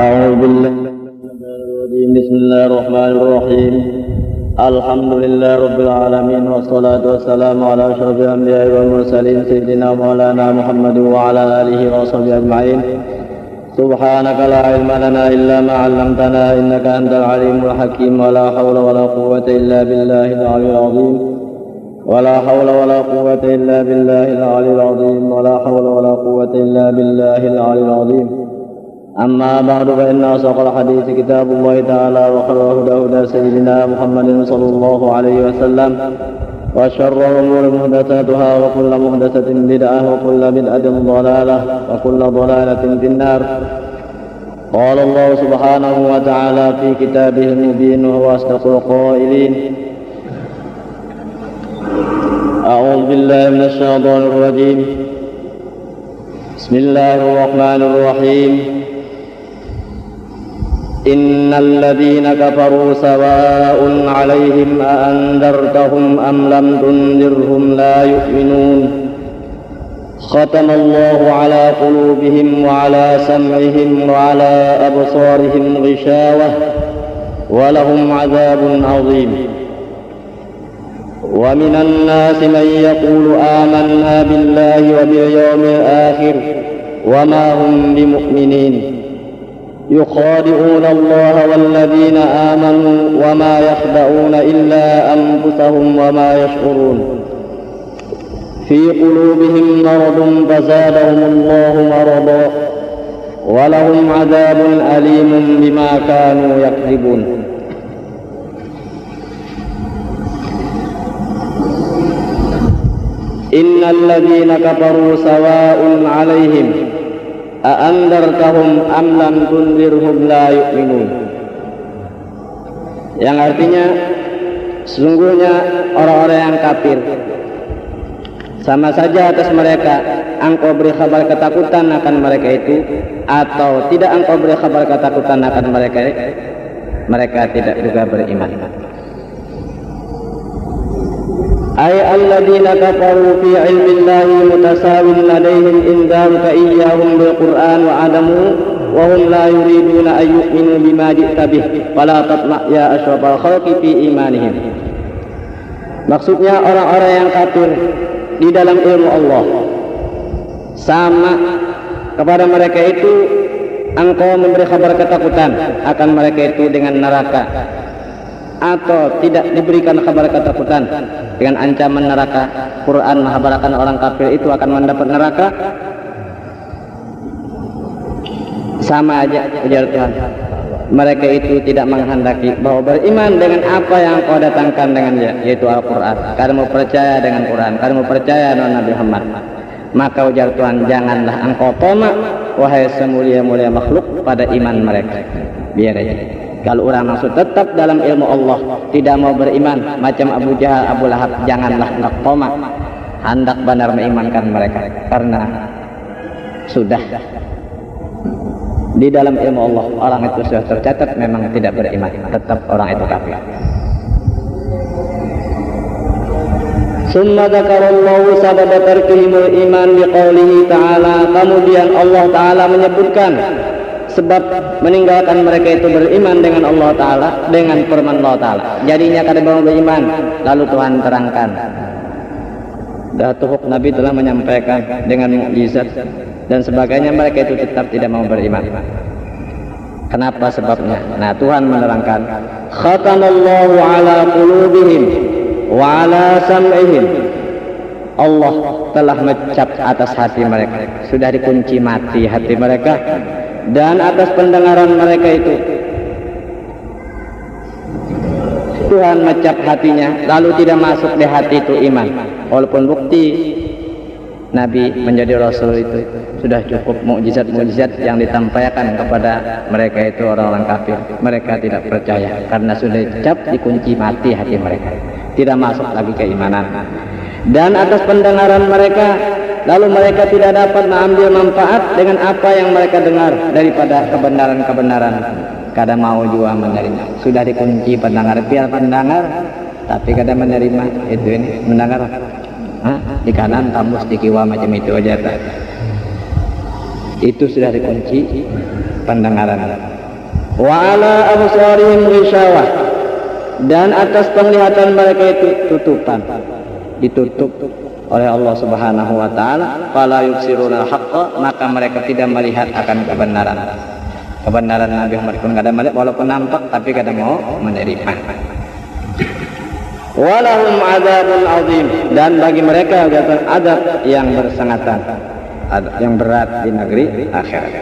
أعوذ بالله من الشيطان الرجيم. بسم الله الرحمن الرحيم. الحمد لله رب العالمين، والصلاة والسلام على أشرف الأنبياء والمرسلين سيدنا مولانا محمد وعلى آله وصحبه أجمعين. سبحانك لا علم لنا إلا ما علمتنا إنك أنت العليم الحكيم. ولا حول ولا قوة إلا بالله العلي العظيم. ولا حول ولا قوة إلا بالله العلي العظيم. ولا حول ولا قوة إلا بالله العلي العظيم. أما بعد، فإن أصدق الحديث كتاب الله تعالى، وخير الهدى هدى سيدنا محمد صلى الله عليه وسلم، وشر الأمور محدثاتها، وكل محدثة بدعة، وكل بدعة ضلالة، وكل ضلالة في النار. قال الله سبحانه وتعالى في كتابه المبين وهو أصدق القائلين: أعوذ بالله من الشيطان الرجيم. بسم الله الرحمن الرحيم. إن الذين كفروا سواء عليهم أأنذرتهم أم لم تنذرهم لا يؤمنون. ختم الله على قلوبهم وعلى سمعهم وعلى أبصارهم غشاوة ولهم عذاب عظيم. ومن الناس من يقول آمنا بالله وباليوم الآخر وما هم بمؤمنين. يخادعون الله والذين آمنوا وما يخدعون إلا أنفسهم وما يشعرون. في قلوبهم مرض فزادهم الله مرضا ولهم عذاب أليم بما كانوا يكذبون. إن الذين كفروا سواء عليهم أأنذرتهم أم لم تنذرهم لا يؤمنون. Yang artinya, sesungguhnya orang-orang yang kafir, sama saja atas mereka engkau beri kabar ketakutan akan mereka itu, atau tidak engkau beri kabar ketakutan akan mereka tidak juga beriman. Ay alladzina kafaru fi ilmillahi mutasawin ladaihim indaruka iyyahum bil Qur'an wa adamu wa hum la yuriduna ay yu'minu bima ji'ta bih fala tatma' ya asyrafal khalqi fi imanihim. Maksudnya orang-orang yang kafir di dalam ilmu Allah, sama kepada mereka itu engkau memberi kabar ketakutan akan mereka itu dengan neraka, atau tidak diberikan kabar ketakutan dengan ancaman neraka. Quran menghabarkan orang kafir itu akan mendapat neraka. Sama aja, ujar Tuhan, mereka itu tidak menghendaki bahwa beriman dengan apa yang kau datangkan dengannya, yaitu Al-Quran. Kamu percaya dengan Quran, kamu percaya dengan Nabi Muhammad. Maka ujar Tuhan, janganlah engkau tamak wahai semulia-mulia makhluk pada iman mereka. Biar aja. Kalau orang maksud tetap dalam ilmu Allah, tidak mau beriman macam Abu Jahal, Abu Lahab, janganlah hendak tamak, hendak benar mengimankan mereka, karena sudah di dalam ilmu Allah orang itu sudah tercatat memang tidak beriman, tetap orang itu kafir. Summa dzakarallahu sababa tarkihimul iman biqaulihi ta'ala. Kemudian Allah Ta'ala menyebutkan sebab meninggalkan mereka itu beriman dengan Allah Ta'ala, dengan firman Allah Ta'ala. Jadinya kada mau beriman, lalu Tuhan terangkan. Datuk Nabi telah menyampaikan dengan mukjizat dan sebagainya, mereka itu tetap tidak mau beriman. Kenapa sebabnya? Nah, Tuhan menerangkan, khatamallahu ala qulubihim wa ala sam'ihim. Allah telah mencap atas hati mereka, sudah dikunci mati hati mereka, dan atas pendengaran mereka itu Tuhan mencap hatinya, lalu tidak masuk di hati itu iman. Walaupun bukti Nabi menjadi Rasul itu sudah cukup mukjizat-mukjizat yang ditampaikan kepada mereka itu orang-orang kafir, mereka tidak percaya karena sudah dicap, dikunci mati hati mereka, tidak masuk lagi keimanan. Dan atas pendengaran mereka, lalu mereka tidak dapat mengambil manfaat dengan apa yang mereka dengar daripada kebenaran-kebenaran. Kada mau juga menerima, sudah dikunci pendengar, biar pendengar tapi kada menerima. Itu ini mendengar, di kanan tambus di kiwa macam itu aja. Itu sudah dikunci pendengaran. Wa ala absarihim ghishawah, dan atas penglihatan mereka itu tutupan, ditutup oleh Allah Subhanahu wa taala. Fala yubsiruna haqqa, maka mereka tidak melihat akan kebenaran Nabi Muhammad pun kada melihat, walaupun nampak tapi kada mau menerima. Walahum adzabun azim, dan bagi mereka jatuh azab yang bersangatan, yang berat di negeri akhirat.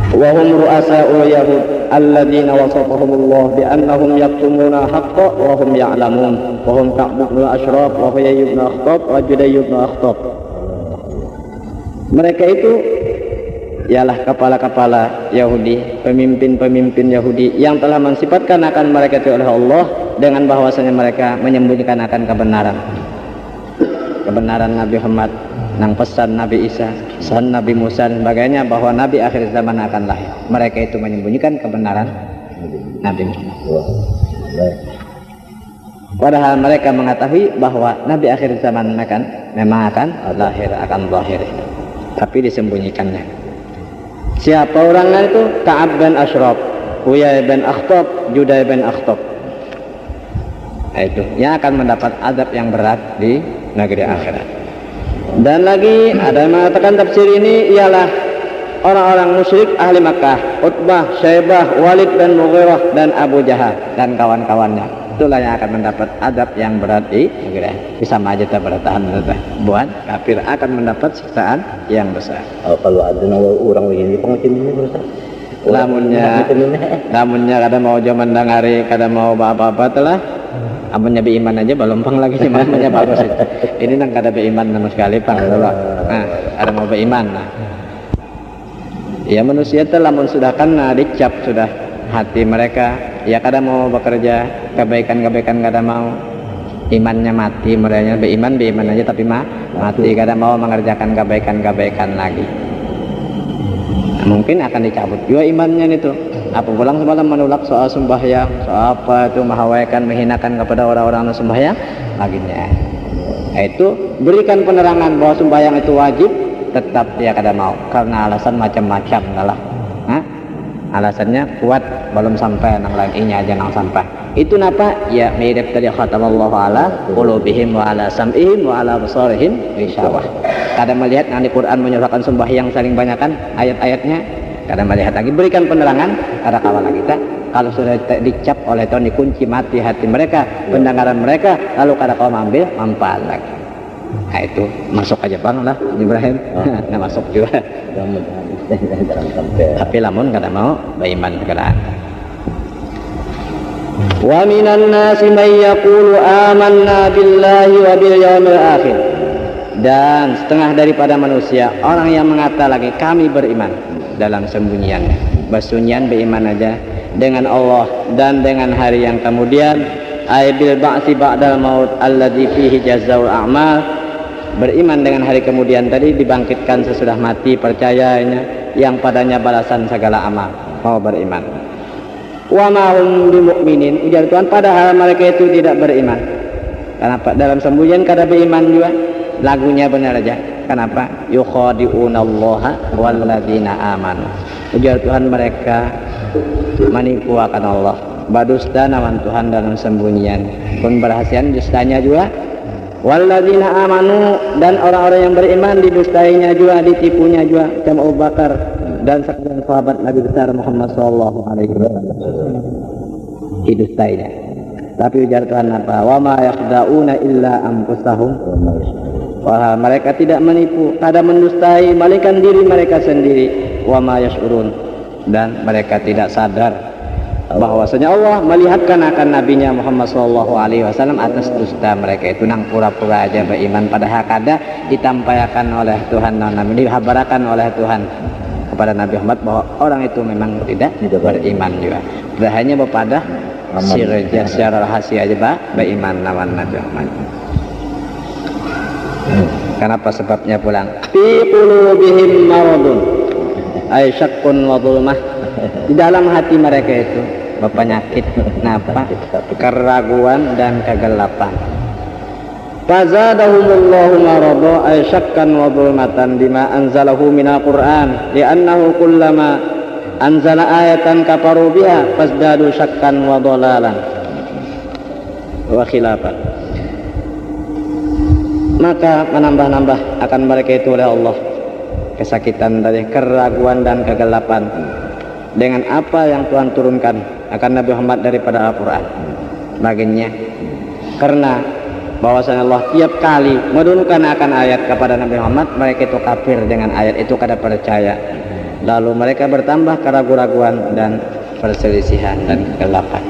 Wa hum ru'asa'ul yahud alladziina wasafahumullah bi annahum yaktumuna haqqa wa hum ya'lamun wa hum Ka'b bin Ashraf wa Huyay bin Akhtab wa Juday bin Akhtab. Mereka itu ialah kepala-kepala Yahudi, pemimpin-pemimpin Yahudi yang telah mensifatkan akan mereka itu oleh Allah dengan bahwasanya mereka menyembunyikan akan kebenaran Nabi Muhammad, nang pesan Nabi Isa, pesan Nabi Musa dan sebagainya, bahwa Nabi akhir zaman akan lahir. Mereka itu menyembunyikan kebenaran Nabi Muhammad. Padahal mereka mengetahui bahwa Nabi akhir zaman memang akan lahir, tapi disembunyikannya. Siapa orangnya itu? Ka'ab bin Ashraf, Huyay bin Akhtab, Juday bin Akhtab. Itu yang akan mendapat azab yang berat di negeri akhirat. Dan lagi ada yang mengatakan tafsir ini ialah orang-orang musyrik ahli Makkah, Utbah, Syaibah, Walid bin Mughirah dan Abu Jahal dan kawan-kawannya. Itulah yang akan mendapat azab yang berat di negeri. Bisa aja tak bertahan buat kafir akan mendapat siksaan yang besar. Kalau ada orang begini pengen ini besar. Namunnya kada mau zaman dangari, kada mau apa-apa telah. Amunnya beriman aja belompang lagi cuma namanya bagus. Ini nang kada beriman sama sekali pang. Nah, ada mau beriman. Nah. Ya manusia telah mensudahkan dicap sudah hati mereka, ya kada mau bekerja kebaikan kada mau, imannya mati, mereka beriman aja tapi mati, kada mau mengerjakan kebaikan lagi. Nah, mungkin akan dicabut juga imannya itu. Apa pulang semalam menolak soal sembahyang, soal apa itu menghawaikan, menghinakan kepada orang-orang yang sembahyang baginya. Nah, itu berikan penerangan bahwa sembahyang itu wajib, tetap dia kada mau karena alasan macam-macam lah. Alasannya kuat, belum sampai nang laginya aja nang sampai. Itu napa? Ya mirip tadi khatamallahu ala qulubihim wa ala sam'ihim wa ala absarihim ghishawah. Kada melihat nang di Quran menyuruhkan sembahyang saling banyakan ayat-ayatnya, kada melihat lagi. Berikan penerangan kada kawan kita. Kalau sudah dicap oleh Tuhan, dikunci mati hati mereka, pendengaran mereka, lalu kada kau ambil manfaat lagi. Nah itu masuk aja bang lah Ibrahim. Nah masuk juga. Tapi lamun kada mau beriman keadaan. Wa minan nasi may yaqulu amanna billahi wa bil yaumil akhir. Dan setengah daripada manusia orang yang mengata lagi kami beriman dalam sembunyiannya. Bersunyian beriman aja dengan Allah dan dengan hari yang kemudian, ay bil ba'tsi ba'dal maut alladzi fihi jazaa'ul a'mal. Beriman dengan hari kemudian tadi, dibangkitkan sesudah mati, percayanya yang padanya balasan segala amal. Mau beriman. Wa ma hum bimu'minin, ujar Tuhan, padahal mereka itu tidak beriman. Kenapa? Dalam sembunyian kada beriman juga. Lagunya benar aja. Kenapa? Yukhadi'unallaha walladzina amanu. Ujar Tuhan, mereka menipu akan Allah, badusta nawan Tuhan dalam sembunyian. Pun berhasil dustanya juga. Walladzina amanu, dan orang-orang yang beriman didustainya juga, ditipunya juga, macam Abu Bakar dan sekalian sahabat Nabi besar Muhammad sallallahu alaihi wasallam. Didustainya. Tapi ujar Tuhan apa? Wa ma yakhda'una illa anfusahum. Wah, mereka tidak menipu, kada mendustai melainkan diri mereka sendiri. Wa ma yash'urun, dan mereka tidak sadar bahwasanya Allah melihatkan akan nabinya Muhammad sallallahu alaihi wasallam atas dusta mereka itu, nang pura-pura aja beriman padahal kada ditampaikan oleh Tuhan, dihabarakan oleh Tuhan kepada Nabi Muhammad bahwa orang itu memang tidak beriman juga. Hanya pada secara rahasia aja beriman lawan Nabi Muhammad. Kenapa sebabnya pulang? Fi qulubihim maradun ay syakkun wa dhulmah. Di dalam hati mereka itu penyakit, napa? Keraguan dan kegelapan. Fazadahumullahu marada ay syakkan wa dhulmatan bima anzalahu minal Qur'an li'annahu kullama anzala ayatan kafaru biha fasdadu syakkan wa dhalalan wa khilafan. Maka menambah-nambah akan mereka itu oleh Allah kesakitan dari keraguan dan kegelapan dengan apa yang Tuhan turunkan akan Nabi Muhammad daripada Al-Quran baginya, karena bahwasanya Allah tiap kali menurunkan akan ayat kepada Nabi Muhammad, mereka itu kafir dengan ayat itu, kada percaya, lalu mereka bertambah keraguan-raguan dan perselisihan dan kegelapan.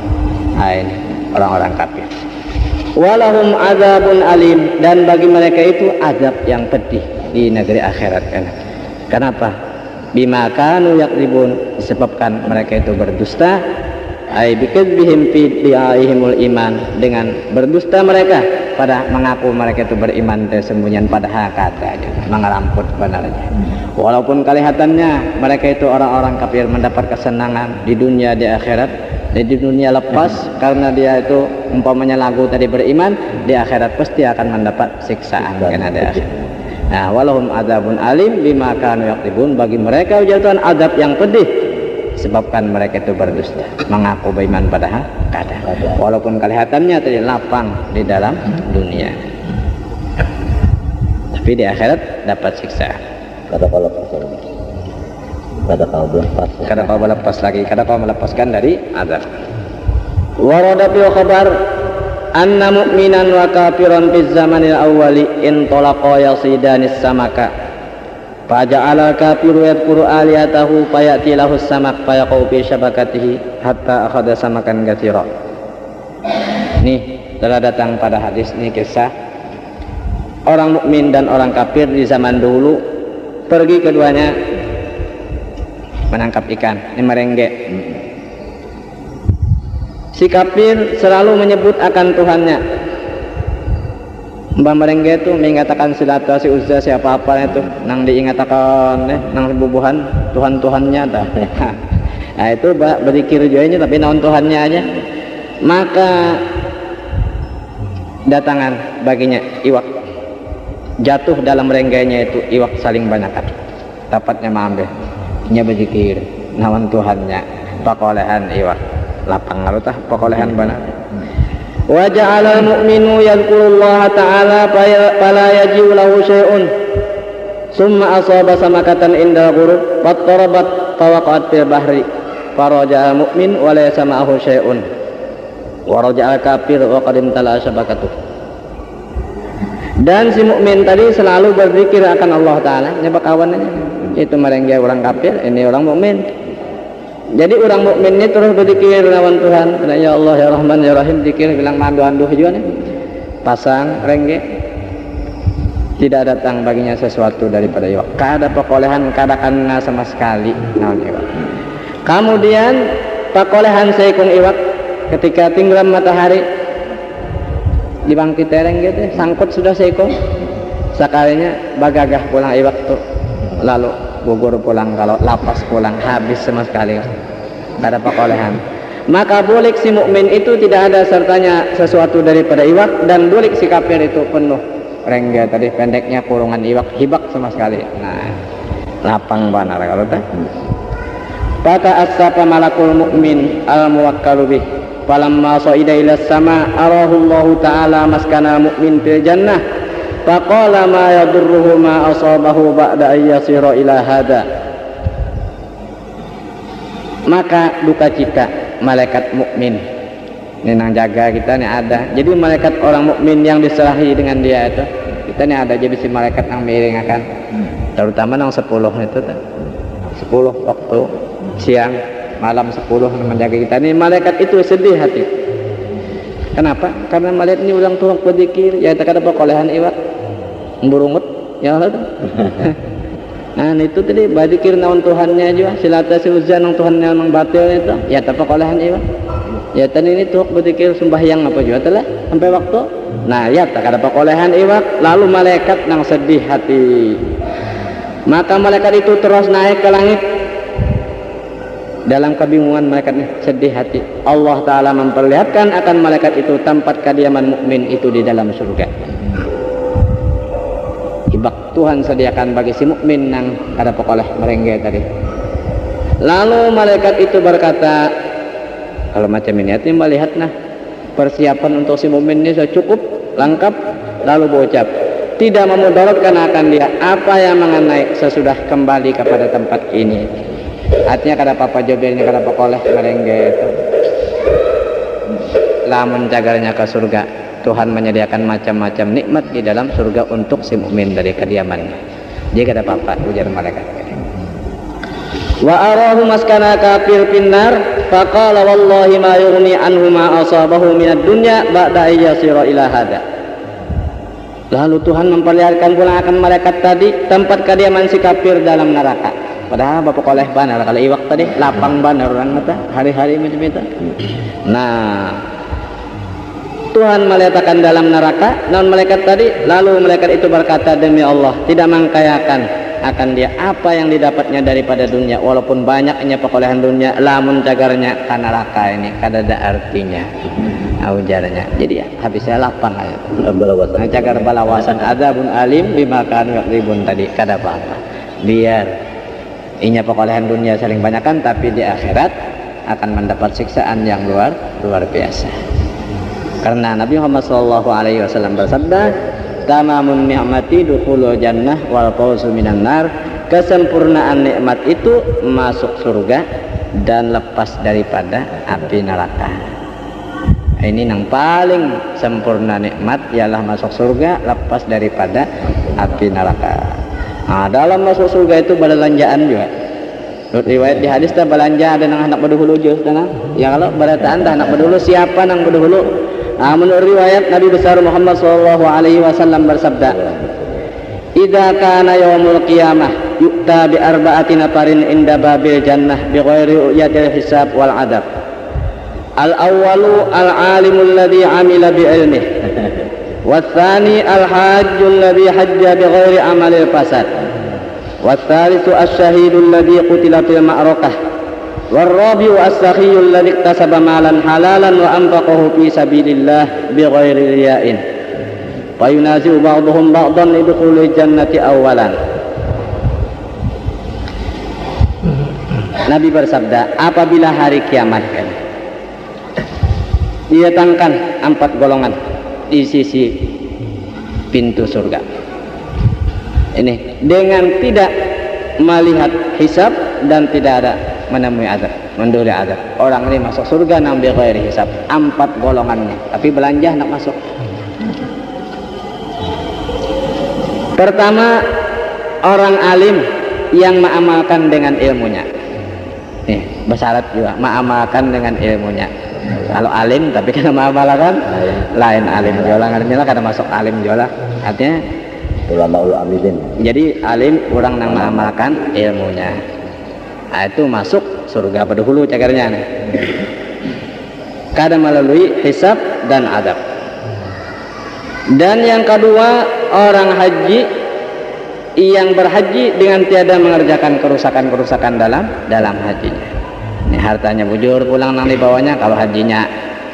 Ini orang-orang kafir. Walahum azabun alim, dan bagi mereka itu azab yang pedih di negeri akhirat. Kenapa? Bima kanu yakdzibun, disebabkan mereka itu berdusta, ai bikadzbihim fi di'aihimul iman, dengan berdusta mereka pada mengaku mereka itu beriman tersembunyian padahal katanya mengeramput benarnya. Walaupun kelihatannya mereka itu orang-orang kafir mendapat kesenangan di dunia, di akhirat. Di dunia lepas karena dia itu umpamanya lagu tadi beriman, di akhirat pasti akan mendapat siksaan karena di akhirat. Nah, walahum adzabun alim bima kanu yaktibun, bagi mereka jatuhan azab yang pedih sebabkan mereka itu berdusta, mengaku beriman padahal kada. Walaupun kelihatannya tadi lapang di dalam dunia, tapi di akhirat dapat siksaan. Kada kalau melepas lagi, kada kau melepaskan dari azab. Warada fi khabar anna mu'minan wa kafiran fi zamanil awwali in talaqa yasidanis samaka faja'ala kafiru yadhkuru aliyatahu fayati lahu samak fayaqau fi syabakatihi hatta akhadha samakan katsira. Nih telah datang pada hadis ini kisah orang mukmin dan orang kafir di zaman dulu, pergi keduanya menangkap ikan, ini merengge. Si kafir selalu menyebut akan Tuhannya. Mbak merengge itu mengatakan silata si Uzza siapa-apa itu nang diingatakan nang bubuhan Tuhan-Tuhannya dah. Nah itu berzikir juga tapi naon Tuhannya aja. Maka datangan baginya iwak, jatuh dalam merenggenya itu iwak saling banyakan, dapatnya mengambil nya berzikir nawan Tuhannya pakolehan iwak lapang ngarutah pakolehan bana. Wa ja'ala al-mu'minu yadhkurullaha ta'ala fala yaji'u lahu syai'un summa asaba samakatan inda ghurub fattarabat fawaqa'at fil bahri faraja'a al-mu'min wa laysa ma'ahu syai'un wa raja'a al-kafir wa qad imtala syabakatuh. Dan si mukmin tadi selalu berzikir akan Allah Ta'ala, nyebak kawannya itu merengge orang kafir, ini orang mukmin. Jadi orang mukmin ini terus berzikir lawan Tuhan, ya Allah ya Rahman ya Rahim, zikir bilang mandu-anduh juga nih. Pasang rengge, tidak datang baginya sesuatu daripada iwak. Kada pekolehan, kada kena sama sekali naon iwak. Kemudian pekolehan seekor iwak ketika tenggelam matahari dibangkit rengge teh sangkut sudah seekor. Sekalinya bagagah pulang iwak tuh, lalu gugur pulang, kalau lapas pulang, habis sama sekali, tidak ada pekolehan. Maka bulik si mukmin itu tidak ada sertanya sesuatu daripada iwak, dan bulik si kafir itu penuh rengga tadi pendeknya kurungan iwak, hibak sama sekali. Nah, lapang banar kalau tak. Fata asapa malakul mukmin al muwakkalu bih falamma sa'ida ila sama arahu Allah taala maskana mukmin fil jannah faqala ma yadurruhu ma asabahu ba'da ayyasira ila hada. Maka duka cita malaikat mukmin ini nang jaga kita nih ada. Jadi malaikat orang mukmin yang diserahi dengan dia itu kita nih ada, jadi si malaikat yang miringakan terutama nang 10 itu 10 waktu siang malam 10 menjaga kita nih. Malaikat itu sedih hati. Kenapa? Karena malaikat ini ulang tuh berzikir ya tak ada pekolehan iwak burungut ya Allah. Nah itu tadi berzikir naon Tuhannya juga silata si Uzza nang Tuhannya nang batil itu ya tak pekolehan iwak. Ya tadi ini tuh berzikir sembahyang apa juga telah sampai waktu. Nah ya tak ada pekolehan iwak, lalu malaikat nang sedih hati. Maka malaikat itu terus naik ke langit. Dalam kebingungan malaikat ini sedih hati, Allah Ta'ala memperlihatkan akan malaikat itu tempat kediaman mukmin itu di dalam surga. Ibak Tuhan sediakan bagi si mukmin nang ada pekoleh merengge tadi. Lalu malaikat itu berkata, kalau macam ini artinya melihat persiapan untuk si mukmin ini sudah cukup lengkap, lalu berucap, tidak memudaratkan akan dia apa yang mengenai sesudah kembali kepada tempat ini. Artinya kada apa-apa jobernya, kada apa koleh merengge itu. Lamun cagarnya ke surga, Tuhan menyediakan macam-macam nikmat di dalam surga untuk si mukmin dari kediamannya. Jadi kada apa-apa, ujar malaikat. Wa arahu maskana kafir finnar faqala wallahi ma yughni anhu ma asabahu minad dunya ba'da ayyasira ila hada. Lalu Tuhan memperlihatkan pula akan malaikat tadi tempat kediaman si kafir dalam neraka. Padahal bapak oleh banar kalau iwak tadi lapang banar orang mata hari-hari macam itu. Nah, Tuhan meletakkan dalam neraka non malaikat tadi, lalu malaikat itu berkata, demi Allah tidak mengkayakan akan dia apa yang didapatnya daripada dunia, walaupun banyaknya perolehan dunia, lamun cagarnya ke neraka ini kada ada artinya ujarnya. Jadi ya habisnya lapang aja. Balawasan cagar balawasan adzabun alim bima kanu yakribun tadi kada apa-apa. Biar inya perolehan dunia saling banyakkan, tapi di akhirat akan mendapat siksaan yang luar biasa. Karena Nabi Muhammad SAW bersabda, tamamun ni'mati dukhulul jannah wal fawzu minan nar. Kesempurnaan nikmat itu masuk surga dan lepas daripada api neraka. Ini yang paling sempurna nikmat ialah masuk surga, lepas daripada api neraka. Nah, dalam masuk surga itu belanjaan juga. Riwayat di hadis tak belanja ada nang anak berdahulu je tanah. Ya kalau berataan tak anak berdahulu siapa nang berdahulu? Nah, menurut riwayat Nabi besar Muhammad SAW bersabda, "Idza kana yaumul qiyamah yu'ta bi arba'ati nafarin inda babil jannah bi ghairi ru'yatil hisab wal adab. Al-awwalu al-alimul ladzi 'amila bi ilmihi. والثاني الحاج الذي حج بغير عمل الفساد والثالث الشهيد الذي قتل في المعركة والرابع السخي الذي اكتسب مالا حلالا وأنفقه في سبيل الله بغير رياء فينازع بعضهم بعضا لدخول الجنة أولا." Nabi bersabda, apabila hari kiamat didatangkan 4 golongan di sisi pintu surga ini dengan tidak melihat hisab dan tidak ada menemui azab, menduli azab. Orang ini masuk surga nang bi ghairi hisab, 4 golongannya, tapi belanja nak masuk. Pertama, orang alim yang mengamalkan dengan ilmunya. Nih, bersyarat juga mengamalkan dengan ilmunya. Kalau alim tapi kena mengamalkan lain alim jola ngarnya kada masuk alim jola, artinya ulama amilin. Jadi alim orang yang mengamalkan ilmunya, nah, itu masuk surga pada hulu cagarnya nih. Kada melalui hisab dan adab. Dan yang kedua, orang haji yang berhaji dengan tiada mengerjakan kerusakan-kerusakan dalam hajinya. Ini hartanya bujur pulang nang dibawanya, kalau hajinya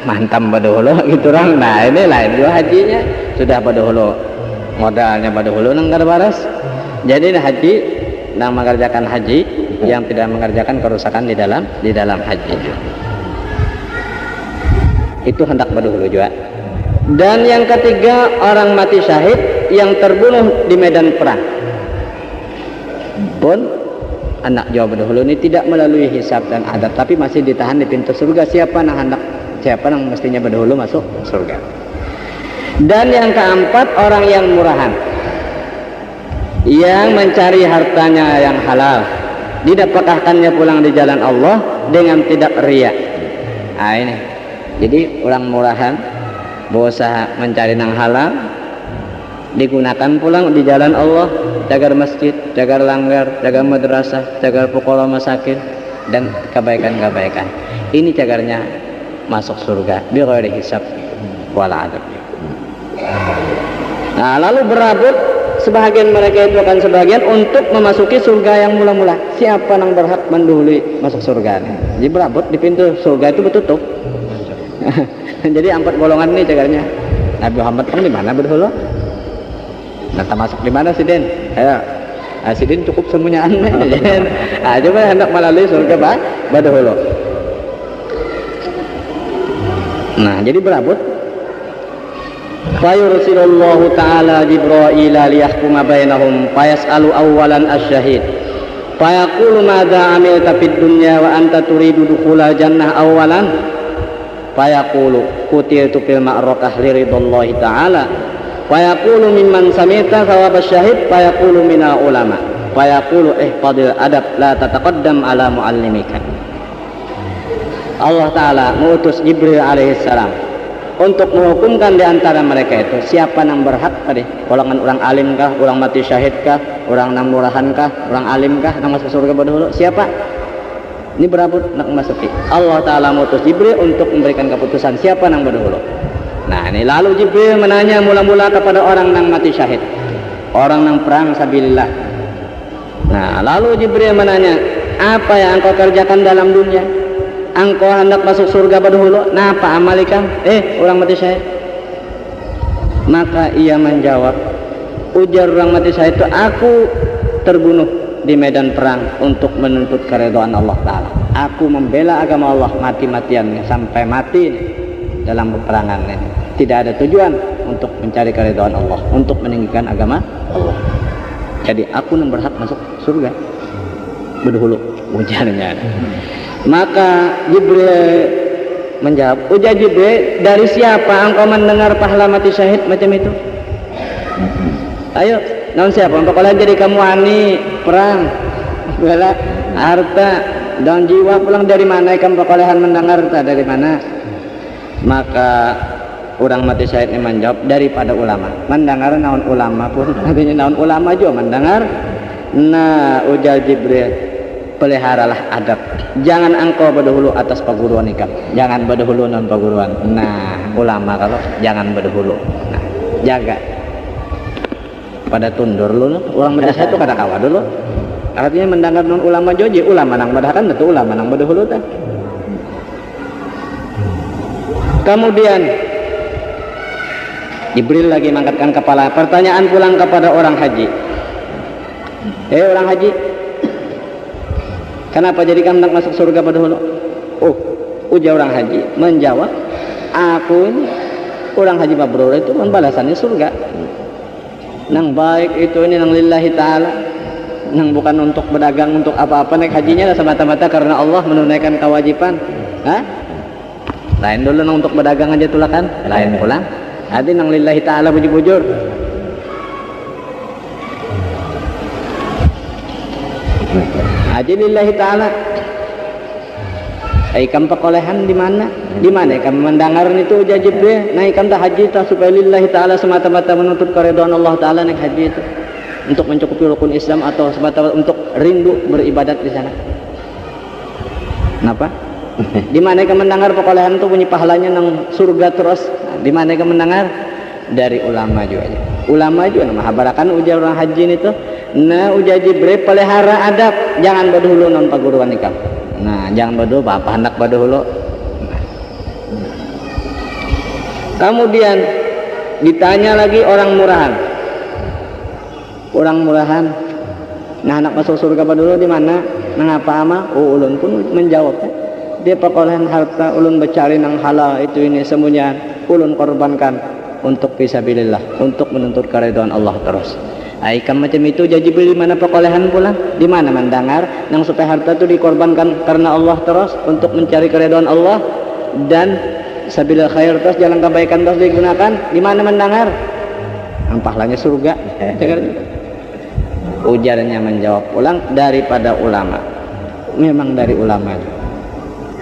mantam badahulu gitu orang. Nah ini lain juga hajinya sudah badahulu, modalnya badahulu nang garbaras. Jadi haji nang mengerjakan haji yang tidak mengerjakan kerusakan di dalam haji itu hendak badahulu juga. Dan yang ketiga, orang mati syahid yang terbunuh di medan perang pun anak jawab dahulu ini tidak melalui hisab dan adab, tapi masih ditahan di pintu surga. Siapa yang mestinya berdahulu masuk surga. Dan yang keempat, orang yang murahan, yang mencari hartanya yang halal, didapatkannya pulang di jalan Allah dengan tidak riya. Nah ini, jadi orang murahan berusaha mencari yang halal, digunakan pulang di jalan Allah, jaga masjid, jaga langgar, jaga madrasah, jaga fuqara masakin dan kebaikan-kebaikan. Ini cagarnya masuk surga bi ghairi hisab wala adab. Nah, lalu berabut sebahagian mereka itu akan sebagian untuk memasuki surga yang mula-mula. Siapa yang berhak mendahului masuk surga? Jadi berabut di pintu surga itu bertutup. Jadi 4 golongan ini cagarnya. Nabi Muhammad di mana berdahulu? Nanti masuk di mana sih Den? Ayo. Asidin cukup semuanya aneh. Coba hendak melalui surga badahulu. Nah, jadi berabut. Fa yursilullahu ta'ala Jibril liyahkuma bainahum fa yas'alu awwalan asy-syahid. Fa yaqulu madza amilta fid dunya wa anta turidu dukhulal jannah awwalan. Fa yaqulu qutiltu fil ma'rakah li ridallahi ta'ala. Fa yaqulu mimman samita thawab asy-syahid fa yaqulu minal ulama. Fa yaqulu ihfadil adab la tataqaddam ala muallimika. Allah Ta'ala mengutus Jibril alaihissalam untuk menghukumkan di antara mereka itu siapa yang berhak tadi, golongan orang alim kah, orang mati syahid kah, orang nang murahan kah, orang alim kah, nang masuk surga dahulu, siapa? Ini berabut nak masuki. Allah Ta'ala mengutus Jibril untuk memberikan keputusan siapa nang dahulu. Nah ini lalu Jibril menanya mula-mula kepada orang nang mati syahid, orang nang perang sabilillah. Nah lalu Jibril menanya, apa yang engkau kerjakan dalam dunia? Engkau hendak masuk surga dahulu, napa amal ikam? Orang mati syahid. Maka ia menjawab, ujar orang mati syahid itu, aku terbunuh di medan perang untuk menuntut keridhaan Allah Ta'ala. Aku membela agama Allah mati-matian sampai mati dalam peperangan ini. Tidak ada tujuan untuk mencari keridhaan Allah, untuk meninggikan agama Allah. Jadi aku yang berhak masuk surga dahulu, ujarnya. Maka Jibril menjawab, ujar Jibril, dari siapa engkau mendengar pahala mati syahid macam itu? Ayo, naon siapa? Engkau kalau jadi kamu ani perang, bela harta dan jiwa pulang dari mana? Kamu perolehan mendengar harta dari mana? Maka orang mati syahid ini menjawab, daripada ulama. Mendengar naon ulama pun, artinya naon ulama juga mendengar. Nah, ujar Jibril, peliharalah adab. Jangan engkau berdahulu atas perguruan ikam. Jangan berdahulu non perguruan. Nah, ulama kalau jangan berdahulu. Nah, jaga. Pada tundur dulu. Orang madrasah itu kata kawa dulu. Artinya mendengar non ulama joji. Ulama nang badakan betul ulama nang berdahulu tak. Kemudian Jibril lagi mengangkatkan kepala. Pertanyaan pulang kepada orang haji. Orang haji, kenapa jadi kamu nak masuk surga dahulu? Ujar orang haji menjawab, aku ini orang haji mabrur itu pembalasannya surga. Nang baik itu ini nang lillahi ta'ala, nang bukan untuk berdagang untuk apa-apa, naik hajinya lah semata-mata karena Allah menunaikan kewajiban. Lain dulu nang untuk berdagang aja tulakan, lain pulang. Hati nang lillahi ta'ala bujur-bujur. Haji lillahi ta'ala. Ikam perolehan di mana? Di mana ikam mendengar itu ujar Jibril? Nah ikam dah haji tak supaya lillahi ta'ala semata-mata menuntut keridhaan Allah Ta'ala naik haji itu untuk mencukupi rukun Islam atau semata-mata untuk rindu beribadat di sana. Kenapa? Di mana ikam mendengar perolehan itu punya pahalanya nang surga terus? Di mana ikam mendengar? Dari ulama juga. Ulama juga nama habarakan ujar orang haji itu. Nah ujar Jibril, pelihara adab, jangan berdahulu non perguruan ikam. Nah jangan berdahulu bapak hendak berdahulu. Kemudian ditanya lagi orang murahan. Orang murahan, nah anak masuk surga berdahulu di mana? Mengapa ama? Ulun pun menjawab. Dia perolehan harta, ulun bercari nang halal itu ini semuanya ulun korbankan untuk fisabilillah, untuk menuntut keridhaan Allah terus. Aikam macam itu jadi beli mana perolehan pula? Di mana mendengar nang supaya harta itu dikorbankan karena Allah terus untuk mencari keridhaan Allah dan sabilil khair terus jalan kebaikan terus digunakan. Di mana mendengar? Pahalanya surga. Ujarnya menjawab ulang daripada ulama. Memang dari ulama.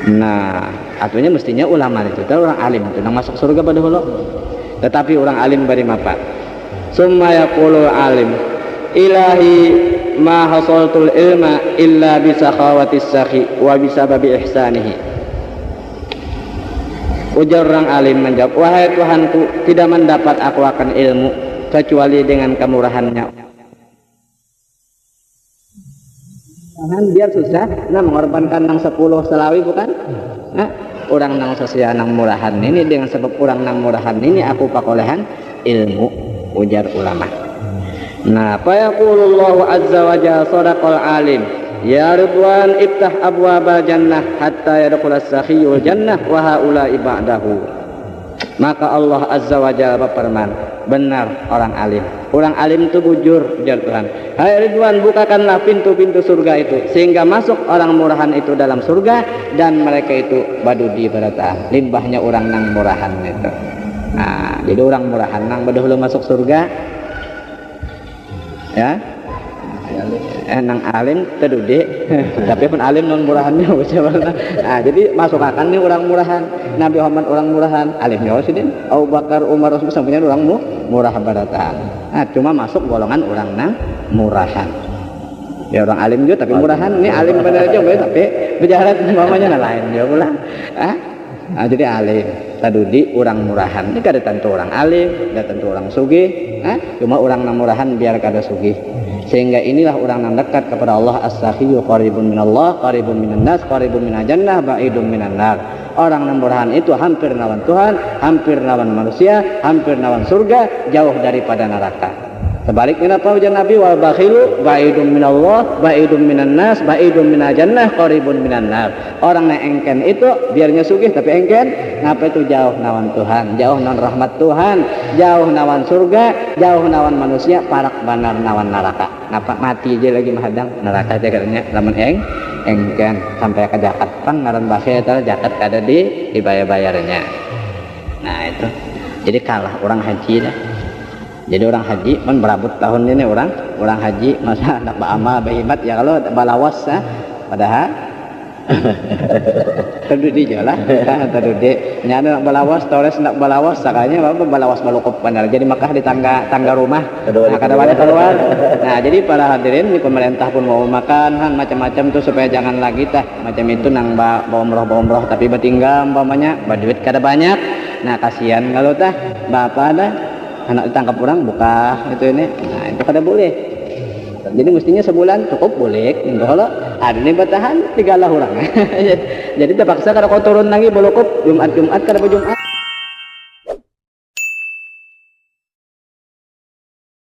Nah, artinya mestinya ulama itu orang alim itu nang masuk surga pada dahulu. Tetapi orang alim bari mapa. Summa yaqulu alim ilahi ma hasaltul ilma illa bi sakhawatis sakhi wa bi sababi ihsanihi. Ujar orang alim menjawab, wahai Tuhanku, tidak mendapat aku akan ilmu kecuali dengan kemurahannya. Biar susah, nah mengorbankan nang 10 selawi bukan? Nah, orang nang sosial nang murahan ini dengan sebab orang nang murahan ini aku pakolehan ilmu, ujar ulama. Nah, fa yaqulullahu azza wa jalla sadaqal alim. Ya Ridwan iftah abwabal jannah hatta yadkhulas sakhiyul jannah wa haula'i ba'dahu. Maka Allah azza wa jalla berfirman, benar orang alim. Orang alim itu bujur, ujar Tuhan. Hai Ridwan, bukakanlah pintu-pintu surga itu sehingga masuk orang murahan itu dalam surga dan mereka itu badudi barata. Limbahnya orang nang murahan itu. Nah, jadi orang murahan nang badahulu masuk surga. Ya. Nang alim tedudi tapi pun alim non murahannya. Nah, jadi masuk akan nih orang murahan. Nabi Muhammad orang murahan, alimnya Rasulullah, Abu Bakar, Umar, Rasulullah sampainya orang murah barataan. Nah, cuma masuk golongan orang nang murahan. Ya orang alim juga tapi murahan. Ini alim benar juga tapi berjalan mamanya lain dia pulang. Nah, jadi alim tadudi orang murahan. Ini kada tentu orang alim, kada tentu orang sugih. Cuma orang nang murahan biar kada sugih. Sehingga inilah orang yang dekat kepada Allah, as-sakhiyyu qaribun minallah, qaribun minan nas, qaribun minal jannah, ba'idun minan nar. Orang yang murahan itu hampir nawan Tuhan, hampir nawan manusia, hampir nawan surga, jauh daripada neraka. Sebaliknya apa ujar Nabi, wal bakhilu ba'idun minallah, ba'idun minan nas, ba'idun minal jannah, qaribun minan nar. Orang yang engken itu biarnya sugih tapi engken, ngapa itu jauh nawan Tuhan, jauh nawan rahmat Tuhan, jauh nawan surga, jauh nawan manusia, parak banar nawan neraka. Ngapa mati aja lagi menghadang neraka aja katanya, lamun engken sampai ke jakat pang ngaran bakhil itu jakat kada dibayar-bayarnya. Nah itu. Jadi kalah orang haji dah. Jadi orang haji kan berabut tahun ini orang haji masa nak beramal berhebat ya kalau balawas padahal terdudi jelah terdudi nyana nak balawas torres nak balawas sakanya apa balawas balukop benar jadi Makkah di tangga rumah nah kada wani keluar. Nah jadi para hadirin di pemerintah pun mau makan macam-macam tuh supaya jangan lagi tah macam itu nang bawa umroh tapi bertinggal umpamanya berduit kada banyak. Nah kasihan kalau tah bapak dah anak ditangkap orang buka itu ini. Nah itu kada boleh. Jadi mestinya sebulan cukup boleh. Kalau ada nih bertahan 3 orang. Jadi terpaksa kada kau turun lagi bolokop Jumat kada berjumat.